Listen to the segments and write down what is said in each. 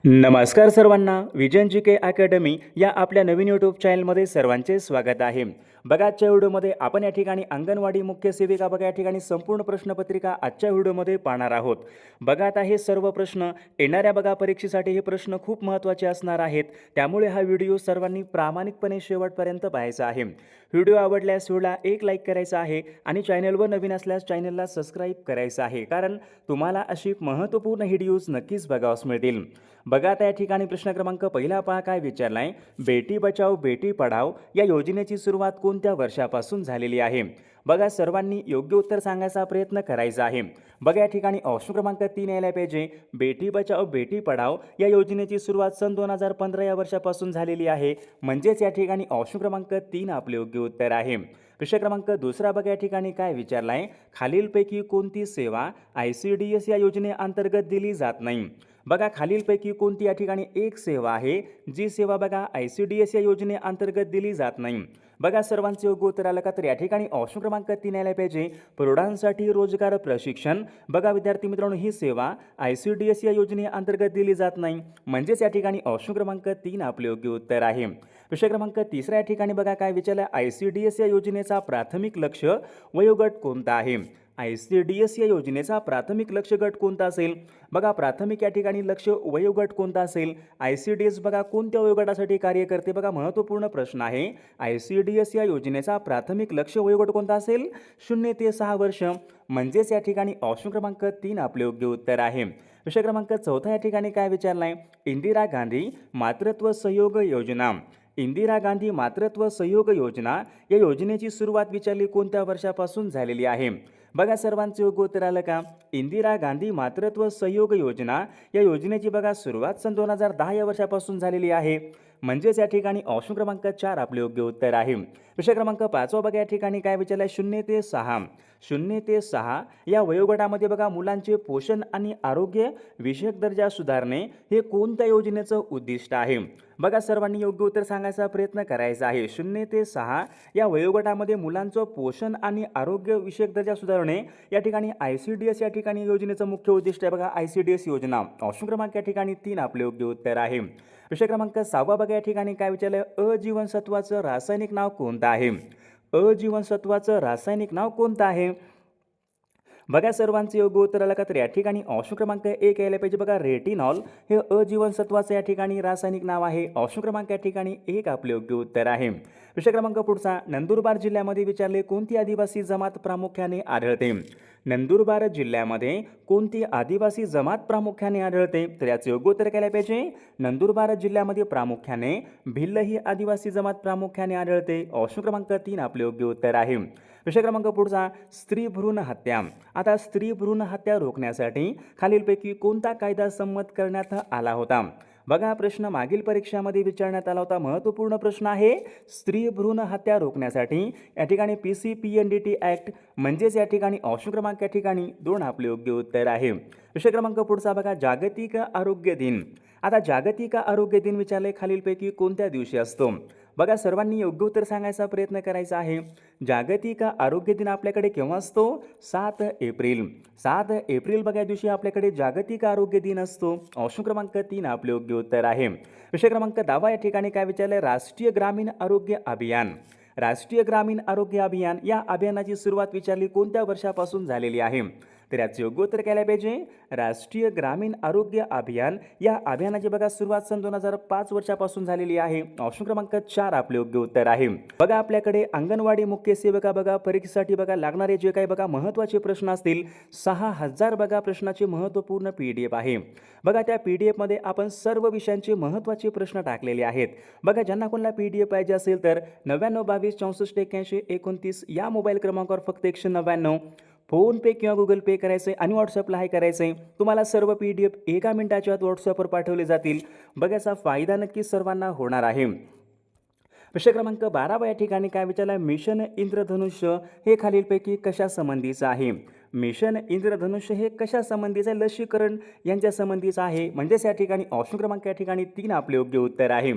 नमस्कार सर्वांना, विजन जी के अकॅडमी या आपल्या नवीन यूट्यूब चॅनलमध्ये सर्वांचे स्वागत आहे. बघा, आजच्या व्हिडिओमध्ये आपण या ठिकाणी अंगणवाडी मुख्य सेविका बघा या ठिकाणी संपूर्ण प्रश्नपत्रिका आजच्या व्हिडिओमध्ये पाहणार आहोत. बघा, आता हे सर्व प्रश्न येणाऱ्या बघा परीक्षेसाठी हे प्रश्न खूप महत्त्वाचे असणार आहेत. त्यामुळे हा व्हिडिओ सर्वांनी प्रामाणिकपणे शेवटपर्यंत पाहायचा आहे. व्हिडिओ आवडल्यास व्हिडिओला एक लाईक करायचा आहे आणि चॅनलवर नवीन असल्यास चॅनलला सबस्क्राईब करायचं आहे, कारण तुम्हाला अशी महत्त्वपूर्ण व्हिडिओज नक्कीच बघावयास मिळतील. बघा, आता या ठिकाणी प्रश्न क्रमांक पहिला पहा काय विचारला आहे. बेटी बचाओ बेटी पढाओ या योजनेची सुरुवात कोणत्या वर्षापासून झालेली आहे? बघा, सर्वांनी योग्य उत्तर सांगायचा प्रयत्न करायचा आहे. बघा, या ठिकाणी ऑप्शन क्रमांक 3 यायला पाहिजे. बेटी बचाओ बेटी पढाओ या योजनेची सुरुवात सन 2015 या वर्षापासून झालेली आहे. म्हणजेच या ठिकाणी ऑप्शन क्रमांक 3 आपले योग्य उत्तर आहे. प्रश्न क्रमांक दुसरा बघा, या ठिकाणी काय विचारला आहे. खालीलपैकी कोणती सेवा ICDS या योजनेअंतर्गत दिली जात नाही? बघा, खालीलपैकी कोणती या ठिकाणी एक सेवा आहे जी सेवा बघा ICDS या योजनेअंतर्गत दिली जात नाही? बघा, सर्वांचे योग्य उत्तर आलं का? तर या ठिकाणी ऑप्शन क्रमांक 3 यायला पाहिजे. प्रौढांसाठी रोजगार प्रशिक्षण. बघा विद्यार्थी मित्रांनो, ही सेवा ICDS या योजनेअंतर्गत दिली जात नाही. म्हणजेच या ठिकाणी ऑप्शन क्रमांक 3 आपले योग्य उत्तर आहे. प्रश्न क्रमांक तिसरा या ठिकाणी बघा काय विचारलं. ICDS या योजनेचा प्राथमिक लक्ष वयोगट कोणता आहे? ICDS या योजनेचा प्राथमिक लक्ष गट कोणता असेल? बघा, प्राथमिक या ठिकाणी लक्ष वयोगट कोणता असेल? ICDS बघा कोणत्या वयोगटासाठी कार्य करते? बघा, महत्त्वपूर्ण प्रश्न आहे. ICDS या योजनेचा प्राथमिक लक्ष वयोगट कोणता असेल? 0 ते 6 वर्ष. म्हणजेच या ठिकाणी ऑप्शन क्रमांक 3 आपले योग्य उत्तर आहे. प्रश्न क्रमांक चौथा या ठिकाणी काय विचारला आहे. इंदिरा गांधी मातृत्व सहयोग योजना. इंदिरा गांधी मातृत्व सहयोग योजना या योजनेची सुरुवात विचारली कोणत्या वर्षापासून झालेली आहे? बघा, सर्वांचे योग्य उत्तर आलं का? इंदिरा गांधी मातृत्व सहयोग योजना या योजनेची बघा सुरुवात सन 2010 या वर्षापासून झालेली आहे. म्हणजेच या ठिकाणी ऑप्शन क्रमांक 4 आपले योग्य उत्तर आहे. प्रश्न क्रमांक 5 बघा, या ठिकाणी काय विचारलं. 0 ते 6 0 ते 6 या वयोगटामध्ये बघा मुलांचे पोषण आणि आरोग्य विषयक दर्जा सुधारणे हे कोणत्या योजनेचं उद्दिष्ट आहे? बघा, सर्वांनी योग्य उत्तर सांगायचा प्रयत्न करायचा आहे. 0 ते 6 या वयोगटामध्ये मुलांचं पोषण आणि आरोग्य विषयक दर्जा सुधारणे या ठिकाणी ICDS या ठिकाणी योजनेचं मुख्य उद्दिष्ट आहे. बघा, ICDS योजना. ऑप्शन क्रमांक या ठिकाणी 3 आपले योग्य उत्तर आहे. प्रश्न क्रमांक 6 बघा, या ठिकाणी काय विचारलं. अजीवनसत्वाचं रासायनिक नाव कोणतं आहे? अजीवनसत्वाचं रासायनिक नाव कोणतं आहे? बघा, सर्वांचे योग्य उत्तर आलं का? तर या ठिकाणी ऑप्शन क्रमांक 1 यायला पाहिजे. बघा, रेटिनॉल हे अजीवनसत्वाचं या ठिकाणी रासायनिक नाव आहे. ऑप्शन क्रमांक या ठिकाणी 1 आपले योग्य उत्तर आहे. प्रश्न क्रमांक पुढचा. नंदुरबार जिल्ह्यामध्ये विचारले कोणती आदिवासी जमात प्रामुख्याने आढळते? नंदुरबार जिल्ह्यामध्ये कोणती आदिवासी जमात प्रामुख्याने आढळते? तर याचे योग्य उत्तर काय पाहिजे. नंदुरबार जिल्ह्यामध्ये प्रामुख्याने भिल्ल ही आदिवासी जमात प्रामुख्याने आढळते. ऑप्शन क्रमांक 3 आपले योग्य उत्तर आहे. प्रश्न क्रमांक पुढचा. स्त्री भ्रूण हत्या. आता स्त्री भ्रूण हत्या रोखण्यासाठी खालीलपैकी कोणता कायदा संमत करण्यात आला होता? बघा, प्रश्न मागील परीक्षामध्ये विचारण्यात आला होता. महत्त्वपूर्ण प्रश्न आहे. स्त्री भ्रूण हत्या रोखण्यासाठी या ठिकाणी PCPNDT ॲक्ट. म्हणजेच या ठिकाणी ऑप्शन क्रमांक या ठिकाणी 2 आपले योग्य उत्तर आहे. प्रश्न क्रमांक पुढचा बघा. जागतिक आरोग्य दिन. आता जागतिक आरोग्य दिन विचारले खालीलपैकी कोणत्या दिवशी असतो? बघा, सर्वांनी योग्य उत्तर सांगायचा प्रयत्न करायचा आहे. जागतिक आरोग्य दिन आपल्याकडे केव्हा असतो? 7 एप्रिल. 7 एप्रिल बघा, या दिवशी आपल्याकडे जागतिक आरोग्य दिन असतो. ऑप्शन क्रमांक 3 आपले योग्य उत्तर आहे. प्रश्न क्रमांक 10 या ठिकाणी काय विचारलं. राष्ट्रीय ग्रामीण आरोग्य अभियान. राष्ट्रीय ग्रामीण आरोग्य अभियान या अभियानाची सुरुवात विचारली कोणत्या वर्षापासून झालेली आहे? तर याचे योग्य उत्तर काय पाहिजे. राष्ट्रीय ग्रामीण आरोग्य अभियान या अभियानाची बघा सुरुवात सन 2005 वर्षापासून झालेली आहे. ऑप्शन क्रमांक 4 आपले योग्य उत्तर आहे. बघा, आपल्याकडे अंगणवाडी मुख्य सेविका बघा परीक्षेसाठी बघा लागणारे जे काही बघा महत्त्वाचे प्रश्न असतील 6000 बघा प्रश्नाचे महत्त्वपूर्ण PDF आहे. बघा, त्या PDF मध्ये आपण सर्व विषयांचे महत्त्वाचे प्रश्न टाकलेले आहेत. बघा, ज्यांना कोणाला PDF पाहिजे असेल तर 99 22 64 81 29 या मोबाईल क्रमांकावर फक्त 199 फोनपे किंवा गुगल पे करायचं आहे आणि व्हॉट्सअपला हाय करायचं आहे. तुम्हाला सर्व PDF 1 मिनिटाच्या आत व्हॉट्सअपवर पाठवले जातील. बघायचा फायदा नक्कीच सर्वांना होणार आहे. प्रश्न क्रमांक 12 या ठिकाणी काय विचारलं. मिशन इंद्रधनुष्य हे खालीलपैकी कशा संबंधीचं आहे? मिशन इंद्रधनुष्य हे कशा संबंधीचं आहे? लसीकरण यांच्या संबंधीचं आहे. म्हणजेच या ठिकाणी ऑप्शन क्रमांक या ठिकाणी 3 आपले योग्य उत्तर आहे.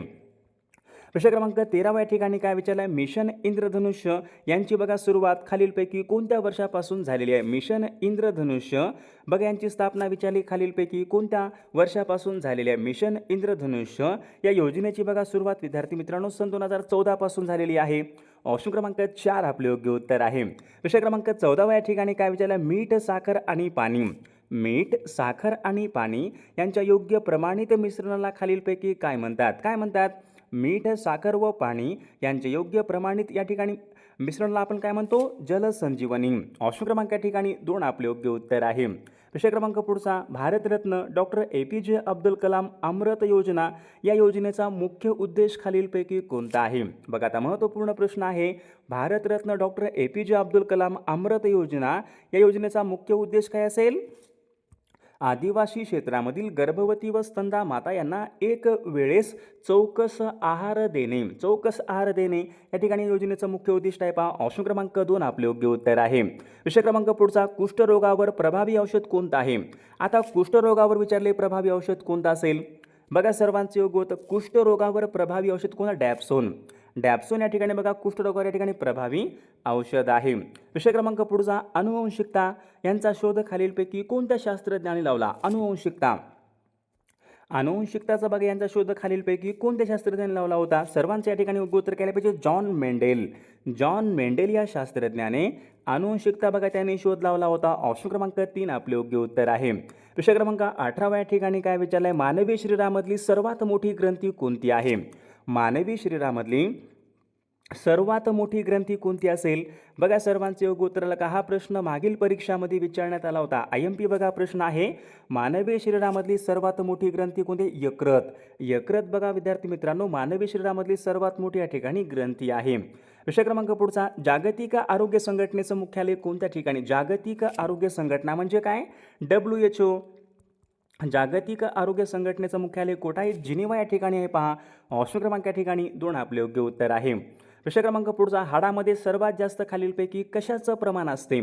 प्रश्न क्रमांक 13 या ठिकाणी काय विचारलं आहे, मिशन इंद्रधनुष्य यांची बघा सुरुवात खालीलपैकी कोणत्या वर्षापासून झालेली आहे. मिशन इंद्रधनुष्य बघा यांची स्थापना विचारली खालीलपैकी कोणत्या वर्षापासून झालेली आहे. मिशन इंद्रधनुष्य या योजनेची बघा सुरुवात विद्यार्थी मित्रांनो सन 2014 पासून झालेली आहे. ऑप्शन क्रमांक 4 आपले योग्य उत्तर आहे. प्रश्न क्रमांक 14 या ठिकाणी काय विचारलं, मीठ साखर आणि पाणी. मीठ साखर आणि पाणी यांच्या योग्य प्रमाणित मिश्रणाला खालीलपैकी काय म्हणतात. काय म्हणतात, मीठ साखर व पाणी यांचे योग्य प्रमाणित या ठिकाणी मिश्रणाला आपण काय म्हणतो, जलसंजीवनी. ऑप्शन क्रमांक या ठिकाणी 2 आपले योग्य उत्तर आहे. प्रश्न क्रमांक पुढचा, भारतरत्न डॉक्टर APJ अब्दुल कलाम अमृत योजना या योजनेचा मुख्य उद्देश खालीलपैकी कोणता आहे. बघा आता महत्त्वपूर्ण प्रश्न आहे. भारतरत्न डॉक्टर APJ अब्दुल कलाम अमृत योजना या योजनेचा मुख्य उद्देश काय असेल, आदिवासी क्षेत्रामधील गर्भवती व स्तनदा माता यांना एक वेळेस चौकस आहार देणे. चौकस आहार देणे या ठिकाणी योजनेचं मुख्य उद्दिष्ट आहे. पहा ऑप्शन क्रमांक 2 आपले योग्य उत्तर आहे. विषय क्रमांक पुढचा, कुष्ठरोगावर प्रभावी औषध कोणतं आहे. आता कुष्ठरोगावर विचारले प्रभावी औषध कोणतं असेल. बघा सर्वांचे योग्य होतं, कुष्ठरोगावर प्रभावी औषध कोणतं, डॅप्सोन. डॅप्सोन या ठिकाणी बघा कुष्ठरोगावर या ठिकाणी प्रभावी औषध आहे. विषय क्रमांक पुढचा, अनुवंशिकता यांचा शोध खालीलपैकी कोणत्या शास्त्रज्ञाने लावला. अनुवंशिकता, अनुवंशिकताचा बघा यांचा शोध खालीलपैकी कोणत्या शास्त्रज्ञाने लावला होता. सर्वांच्या या ठिकाणी योग्य उत्तर केलं पाहिजे, जॉन मेंडेल. जॉन मेंडेल या शास्त्रज्ञाने अनुवंशिकता बघा त्यांनी शोध लावला होता. ऑप्शन क्रमांक 3 आपले योग्य उत्तर आहे. विषय क्रमांक 18 या ठिकाणी काय विचारलंय, मानवी शरीरामधली सर्वात मोठी ग्रंथी कोणती आहे. मानवी शरीरामधली सर्वात मोठी ग्रंथी कोणती असेल. बघा सर्वांचे योग्य उत्तराला का हा प्रश्न मागील परीक्षामध्ये विचारण्यात आला होता. IMP बघा प्रश्न आहे, मानवी शरीरामधली सर्वात मोठी ग्रंथी कोणती, यकृत. यकृत बघा विद्यार्थी मित्रांनो मानवी शरीरामधली सर्वात मोठी या ठिकाणी ग्रंथी आहे. विषय क्रमांक पुढचा, जागतिक आरोग्य संघटनेचं मुख्यालय कोणत्या ठिकाणी. जागतिक आरोग्य संघटना म्हणजे काय, WHO. जागतिक आरोग्य संघटनेचं मुख्यालय कोठे आहे, जिनिव्हा या ठिकाणी आहे. पहा ऑप्शन क्रमांक या ठिकाणी 2 आपले योग्य उत्तर आहे. प्रश्न क्रमांक पुढचा, हाडामध्ये सर्वात जास्त खालीलपैकी कशाचं प्रमाण असते.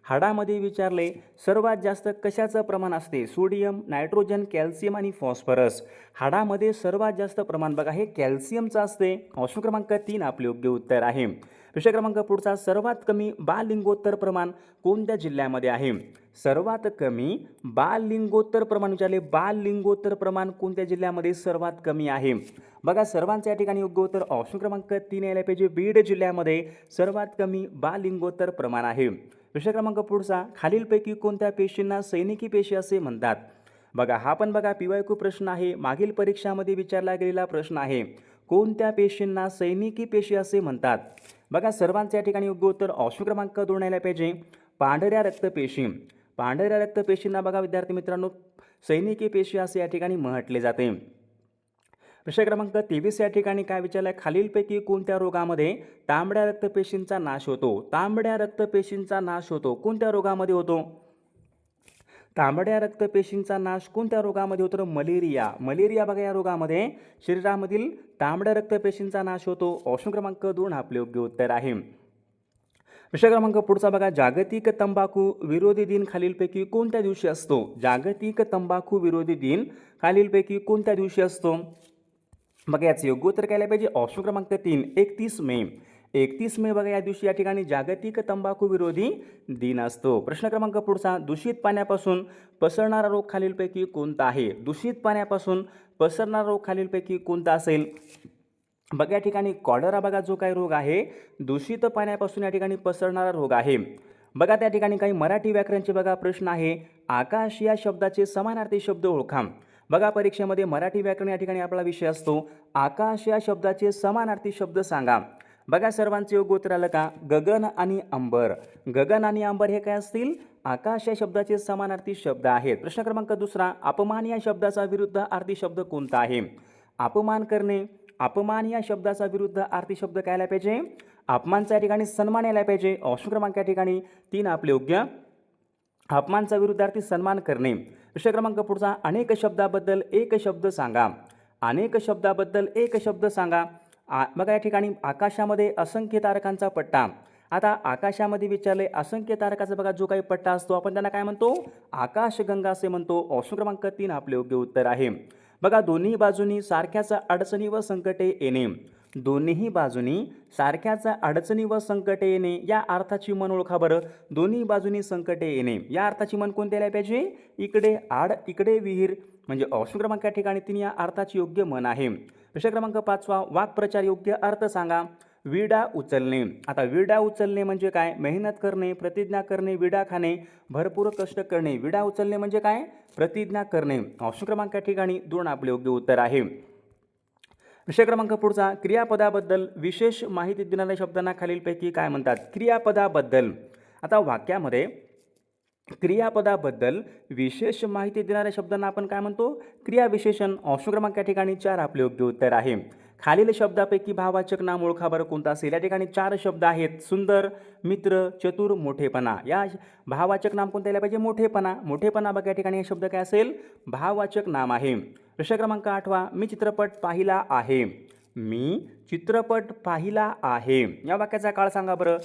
हाडामध्ये विचारले सर्वात जास्त कशाचं प्रमाण असते, सोडियम, नायट्रोजन, कॅल्शियम आणि फॉस्फरस. हाडामध्ये सर्वात जास्त प्रमाण बघा हे कॅल्शियमचं असते. ऑप्शन क्रमांक 3 आपले योग्य उत्तर आहे. विषय क्रमांक पुढचा, सर्वात कमी बाललिंगोत्तर प्रमाण कोणत्या जिल्ह्यामध्ये आहे. सर्वात कमी बाललिंगोत्तर प्रमाण विचारले, बाललिंगोत्तर प्रमाण कोणत्या जिल्ह्यामध्ये सर्वात कमी आहे. बघा सर्वांच्या या ठिकाणी योग्य उत्तर ऑप्शन क्रमांक 3 यायला पाहिजे, बीड जिल्ह्यामध्ये सर्वात कमी बाललिंगोत्तर प्रमाण आहे. विषय क्रमांक पुढचा, खालीलपैकी कोणत्या पेशींना सैनिकी पेशी असे म्हणतात. बघा हा पण बघा PYQ प्रश्न आहे, मागील परीक्षामध्ये विचारला गेलेला प्रश्न आहे. कोणत्या पेशींना सैनिकी पेशी असे म्हणतात. बघा सर्वांच्या या ठिकाणी योग्य उत्तर ऑप्शन क्रमांक 2 यायला पाहिजे, पांढऱ्या रक्तपेशी. पांढऱ्या रक्तपेशींना बघा विद्यार्थी मित्रांनो सैनिकी पेशी असे या ठिकाणी म्हटले जाते. विषय क्रमांक 23 या ठिकाणी काय विचारलं आहे, खालीलपैकी कोणत्या रोगामध्ये तांबड्या रक्तपेशींचा नाश होतो. तांबड्या रक्तपेशींचा नाश होतो कोणत्या रोगामध्ये होतो. तांबड्या रक्तपेशींचा नाश कोणत्या रोगामध्ये होतो, तर मलेरिया. मलेरिया बघा या रोगामध्ये शरीरामधील तांबड्या रक्तपेशींचा नाश होतो. ऑप्शन क्रमांक 2 आपले योग्य उत्तर आहे. विषय क्रमांक पुढचा बघा, जागतिक तंबाखू विरोधी दिन खालीलपैकी कोणत्या दिवशी असतो. जागतिक तंबाखू विरोधी दिन खालीलपैकी कोणत्या दिवशी असतो. बघा याचं योग्य उत्तर काय पाहिजे, ऑप्शन क्रमांक 3 31 मे. 31 मे बघा या दिवशी या ठिकाणी जागतिक तंबाखू विरोधी दिन असतो. प्रश्न क्रमांक पुढचा, दूषित पाण्यापासून पसरणारा रोग खालीलपैकी कोणता आहे. दूषित पाण्यापासून पसरणारा रोग खालीलपैकी कोणता असेल. बघा या ठिकाणी कॉलरा बघा जो काही रोग आहे दूषित पाण्यापासून या ठिकाणी पसरणारा रोग आहे. बघा त्या ठिकाणी काही मराठी व्याकरणचे बघा प्रश्न आहे, आकाश या शब्दाचे समानार्थी शब्द ओळखा. बघा परीक्षेमध्ये मराठी व्याकरण या ठिकाणी आपला विषय असतो, आकाश या शब्दाचे समानार्थी शब्द सांगा. बघा सर्वांचे योग्य उत्तर आलं का, गगन आणि अंबर. गगन आणि अंबर हे काय असतील, आकाश या शब्दाचे समानार्थी शब्द आहेत. प्रश्न क्रमांक 2, अपमान या शब्दाचा विरुद्धार्थी शब्द कोणता आहे. अपमान करणे, अपमान या शब्दाचा विरुद्धार्थी शब्द काय आला पाहिजे, अपमानचा या ठिकाणी सन्मान यायला पाहिजे. ऑप्शन क्रमांक या ठिकाणी 3 आपले योग्य, अपमानचा विरुद्धार्थी सन्मान करणे. विषय क्रमांक पुढचा, अनेक शब्दाबद्दल एक शब्द सांगा. अनेक शब्दाबद्दल एक शब्द सांगा. बघा या ठिकाणी आकाशामध्ये असंख्य तारकांचा पट्टा. आता आकाशामध्ये विचारले असंख्य तारकाचा बघा जो काही पट्टा असतो आपण त्यांना काय म्हणतो, आकाशगंगा असे म्हणतो. ऑप्शन क्रमांक 3 आपले योग्य उत्तर आहे. बघा दोन्ही बाजूनी सारख्याच अडचणी व संकटे येणे. दोन्हीही बाजूनी सारख्याच अडचणी व संकटे येणे या अर्थाची म्हण ओळखा बरं. दोन्ही बाजूनी संकटे येणे या अर्थाची म्हण कोणती आली पाहिजे? इकडे आड इकडे विहीर, म्हणजे ऑप्शन क्रमांक या ठिकाणी 3 या अर्थाची योग्य म्हण आहे. प्रश्न क्रमांक 5 वाक्प्रचार योग्य अर्थ सांगा. विडा उचलणे. आता विडा उचलणे म्हणजे काय? मेहनत करणे, प्रतिज्ञा करणे, विडा खाणे, भरपूर कष्ट करणे. विडा उचलणे म्हणजे काय? प्रतिज्ञा करणे. ऑप्शन क्रमांक या ठिकाणी 2 आपले योग्य उत्तर आहे. विषय क्रमांक पुढचा, क्रियापदाबद्दल विशेष माहिती देणाऱ्या शब्दांना खालीलपैकी काय म्हणतात? क्रियापदाबद्दल. आता वाक्यामध्ये क्रियापदाबद्दल विशेष माहिती देणाऱ्या शब्दांना आपण काय म्हणतो? क्रियाविशेषण. ऑप्शन क्रमांक या ठिकाणी 4 आपले योग्य उत्तर आहे. खालील शब्दापैकी भाववाचक नाम ओळखा बरं कोणता असेल? या ठिकाणी 4 शब्द आहेत. सुंदर, मित्र, चतुर, मोठेपणा. या भाववाचक नाम कोणते आले पाहिजे? मोठेपणा. मोठेपणा बघा या ठिकाणी हे शब्द काय असेल? भाववाचक नाम आहे. प्रश्न क्रमांक 8 मी चित्रपट पाहिला आहे. मी चित्रपट पाहिला आहे या वाक्याचा काळ सांगा बरं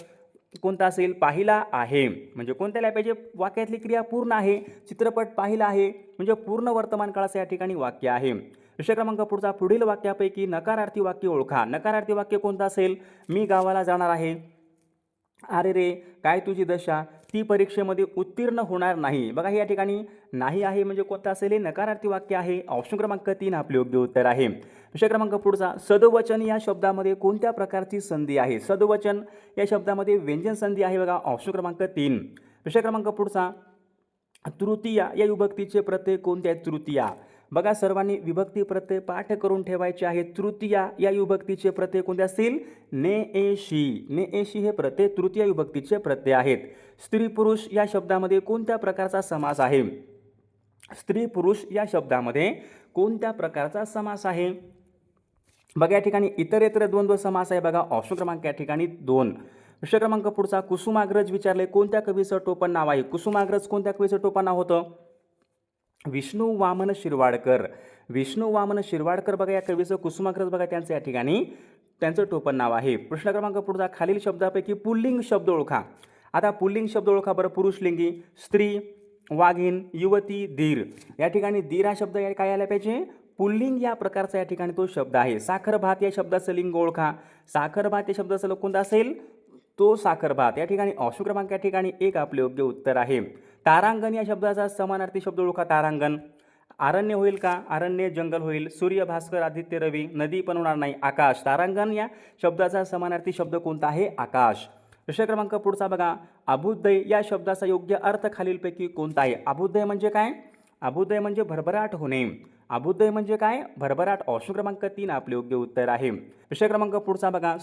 कोणता असेल? पाहिला आहे म्हणजे कोणत्या आल्या पाहिजे? वाक्यातली क्रिया पूर्ण आहे. चित्रपट पाहिला आहे म्हणजे पूर्ण वर्तमान काळाचं या ठिकाणी वाक्य आहे. विषय क्रमांक पुढचा, पुढील वाक्यापैकी नकारार्थी वाक्य ओळखा. नकारार्थी वाक्य कोणतं असेल? मी गावाला जाणार आहे. अरे रे काय तुझी दशा, ती परीक्षेमध्ये उत्तीर्ण होणार नाही. बघा या ठिकाणी नाही आहे म्हणजे कोणतं असेल? हे नकारार्थी वाक्य आहे. ऑप्शन क्रमांक 3 आपले योग्य उत्तर आहे. विषय क्रमांक पुढचा, सदवचन या शब्दामध्ये कोणत्या प्रकारची संधी आहे? सदवचन या शब्दामध्ये व्यंजन संधी आहे बघा. ऑप्शन क्रमांक 3. विषय क्रमांक पुढचा, तृतीया या विभक्तीचे प्रत्यय कोणते आहेत? तृतीया. बघा सर्वांनी विभक्ती प्रत्यय पाठ करून ठेवायचे आहेत. तृतीया या विभक्तीचे प्रत्यय कोणते असतील? ने ए शी. ने ए शी हे प्रत्यय तृतीय विभक्तीचे प्रत्यय आहेत. स्त्री पुरुष या शब्दामध्ये कोणत्या प्रकारचा समास आहे? स्त्री पुरुष या शब्दामध्ये कोणत्या प्रकारचा समास आहे? बघा या ठिकाणी इतरेतर द्वंद्व समास आहे बघा. ऑप्शन क्रमांक या ठिकाणी 2. विषय क्रमांक पुढचा, कुसुमाग्रज विचारले कोणत्या कवीचं टोपण नाव आहे? कुसुमाग्रज कोणत्या कवीचं टोपण नाव होतं? विष्णू वामन शिरवाडकर. विष्णू वामन शिरवाडकर बघा या कवीचं कुसुमाग्रज बघा त्यांचं या ठिकाणी त्यांचं टोपण नाव आहे. प्रश्न क्रमांक पुढचा, खालील शब्दापैकी पुल्लिंग शब्द ओळखा. आता पुल्लिंग शब्द ओळखा बरं. पुरुषलिंगी, स्त्री, वाघीण, युवती, धीर. या ठिकाणी धीर हा शब्द काय आला पाहिजे? पुल्लिंग या प्रकारचा या ठिकाणी तो शब्द आहे. साखर भात या शब्दाचं लिंग ओळखा. साखर भात या शब्दाचं लिंग कोणतं असेल? तो साखर भात. या ठिकाणी ऑप्शन क्रमांक या ठिकाणी 1 आपले योग्य उत्तर आहे. तारांगण या शब्दाचा समानार्थी शब्द ओळखा. तारांगण. अरण्य होईल का? अरण्य जंगल होईल. सूर्य, भास्कर, आदित्य, रवी. नदी पण होणार नाही. आकाश. तारांगण या शब्दाचा समानार्थी शब्द कोणता आहे? आकाश. विषय क्रमांक पुढचा बघा, अभ्युदय या शब्दाचा योग्य अर्थ खालीलपैकी कोणता आहे? अभ्युदय म्हणजे काय? अभ्युदय म्हणजे भरभराट होणे. अभ्युदय म्हणजे काय? भरभराट. ऑप्शन क्रमांक 3 आपले योग्य उत्तर आहे. विषय क्रमांक पुढचा बघा,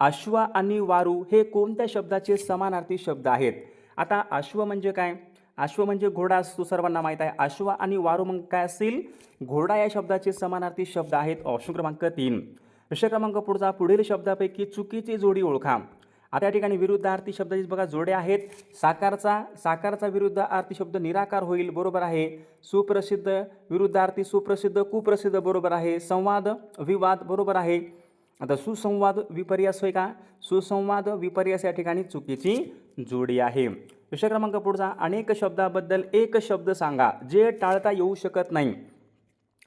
अश्व आणि वारू हे कोणत्या शब्दाचे समानार्थी शब्द आहेत? आता अश्व म्हणजे काय? अश्व म्हणजे घोडा असतो सर्वांना माहीत आहे. अश्व आणि वारू मग काय असतील? घोडा या शब्दाचे समानार्थी शब्द आहेत. ऑप्शन क्रमांक 3. विषय क्रमांक पुढचा, पुढील शब्दापैकी चुकीची जोडी ओळखा. आता या ठिकाणी विरुद्धार्थी शब्दाची बघा जोड्या आहेत. साकारचा विरुद्धार्थी शब्द निराकार होईल, बरोबर आहे. सुप्रसिद्ध विरुद्धार्थी सुप्रसिद्ध, कुप्रसिद्ध, बरोबर आहे. संवाद विवाद, बरोबर आहे. आता सुसंवाद विपर्यास होय का? सुसंवाद विपर्यास या ठिकाणी चुकीची जोडी आहे. विषय क्रमांक पुढचा, अनेक शब्दाबद्दल एक शब्द सांगा जे टाळता येऊ शकत नाही.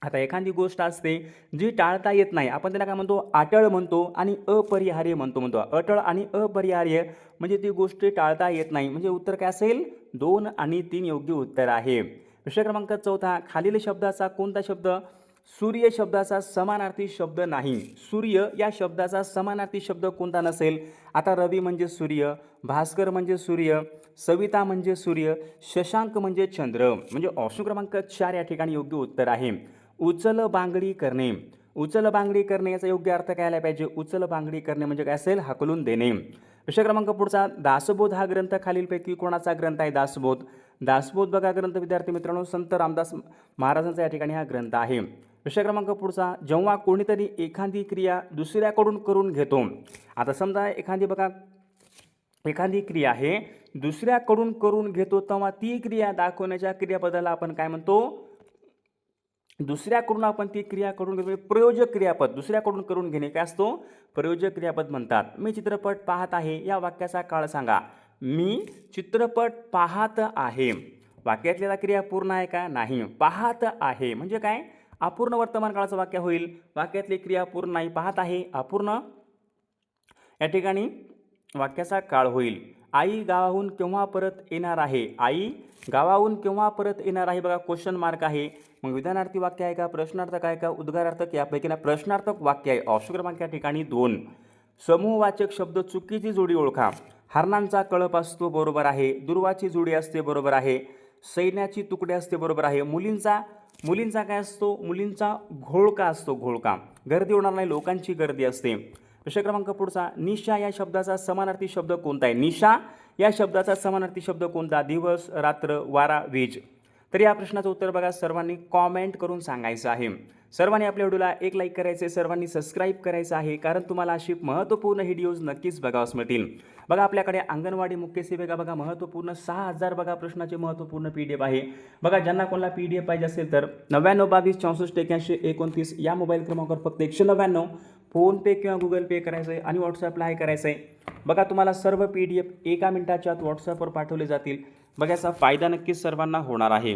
आता एखादी गोष्ट असते जी टाळता येत नाही, आपण त्याला काय म्हणतो? अटळ म्हणतो आणि अपरिहार्य म्हणतो. अटळ आणि अपरिहार्य म्हणजे ती गोष्ट टाळता येत नाही, म्हणजे उत्तर काय असेल? 2 आणि 3 योग्य उत्तर आहे. विषय क्रमांक 4, खालील शब्दाचा कोणता शब्द सूर्य शब्दाचा समानार्थी शब्द नाही? सूर्य या शब्दाचा समानार्थी शब्द कोणता नसेल? आता रवी म्हणजे सूर्य, भास्कर म्हणजे सूर्य, सविता म्हणजे सूर्य, शशांक म्हणजे चंद्र, म्हणजे ऑप्शन क्रमांक 4 या ठिकाणी योग्य उत्तर आहे. उचल बांगडी करणे. उचल बांगडी करणे याचा योग्य अर्थ काय आला पाहिजे? उचल बांगडी करणे म्हणजे काय असेल? हाकलून देणे. विषय क्रमांक पुढचा, दासबोध हा ग्रंथ खालीलपैकी कोणाचा ग्रंथ आहे? दासबोध. दासबोध बघा ग्रंथ विद्यार्थी मित्रांनो संत रामदास महाराजांचा या ठिकाणी हा ग्रंथ आहे. विषय क्रमांक पुढचा, जेव्हा कोणीतरी एखादी क्रिया दुसऱ्याकडून करून घेतो. आता समजा एखादी क्रिया आहे दुसऱ्याकडून करून घेतो, तेव्हा ती क्रिया दाखवण्याच्या क्रियापदाला आपण काय म्हणतो? दुसऱ्याकडून आपण ती क्रिया करून घेतो, प्रयोजक क्रियापद. दुसऱ्याकडून करून घेणे काय असतो? प्रयोजक क्रियापद म्हणतात. मी चित्रपट पाहत आहे या वाक्याचा काळ सांगा. मी चित्रपट पाहत आहे. वाक्यातलेला क्रिया पूर्ण आहे का? नाही. पाहत आहे म्हणजे काय? अपूर्ण वर्तमान काळाचं वाक्य होईल. वाक्यातली क्रिया पूर्ण नाही पाहत आहे, अपूर्ण या ठिकाणी वाक्याचा काळ होईल. आई गावाहून केव्हा परत येणार आहे. आई गावाहून केव्हा परत येणार आहे. बघा क्वेश्चन मार्क आहे. मग विधानार्थी वाक्य आहे का, प्रश्नार्थक आहे का, उद्गारार्थक, यापैकी ना प्रश्नार्थक वाक्य आहे. ऑप्शन क्रमांक या ठिकाणी 2. समूहवाचक शब्द चुकीची जोडी ओळखा. हरणांचा कळप असतो, बरोबर आहे. दुर्वाची जोडी असते, बरोबर आहे. सैन्याची तुकडे असते, बरोबर आहे. मुलींचा काय असतो, मुलींचा घोळका असतो, घोळका. गर्दी होणार नाही, लोकांची गर्दी असते. प्रश्न क्रमांक पुढचा, निशा या शब्दाचा समानार्थी शब्द कोणता आहे. निशा या शब्दाचा समानार्थी शब्द कोणता. दिवस, रात्र, वारा, वीज. तर या प्रश्नाचं उत्तर बघा सर्वांनी कॉमेंट करून सांगायचं आहे. सर्वांनी आपल्या व्हिडिओला एक लाईक करायचं आहे, सर्वांनी सबस्क्राईब करायचं आहे, कारण तुम्हाला अशी महत्त्वपूर्ण व्हिडिओज नक्कीच बघावयास मिळतील. बघा आपल्याकडे अंगणवाडी मुख्य सेविका बघा महत्त्वपूर्ण 6000 बघा प्रश्नाचे महत्त्वपूर्ण PDF आहे. बघा ज्यांना कोणाला PDF पाहिजे असेल तर 9922648129 या मोबाईल क्रमांकावर फक्त 199 फोनपे किंवा गुगल पे करायचं आहे आणि व्हॉट्सअपला आहे करायचं आहे. बघा तुम्हाला सर्व PDF 1 मिनिटाच्या आत व्हॉट्सअपवर पाठवले जातील. बघा याचा फायदा नक्कीच सर्वांना होणार आहे.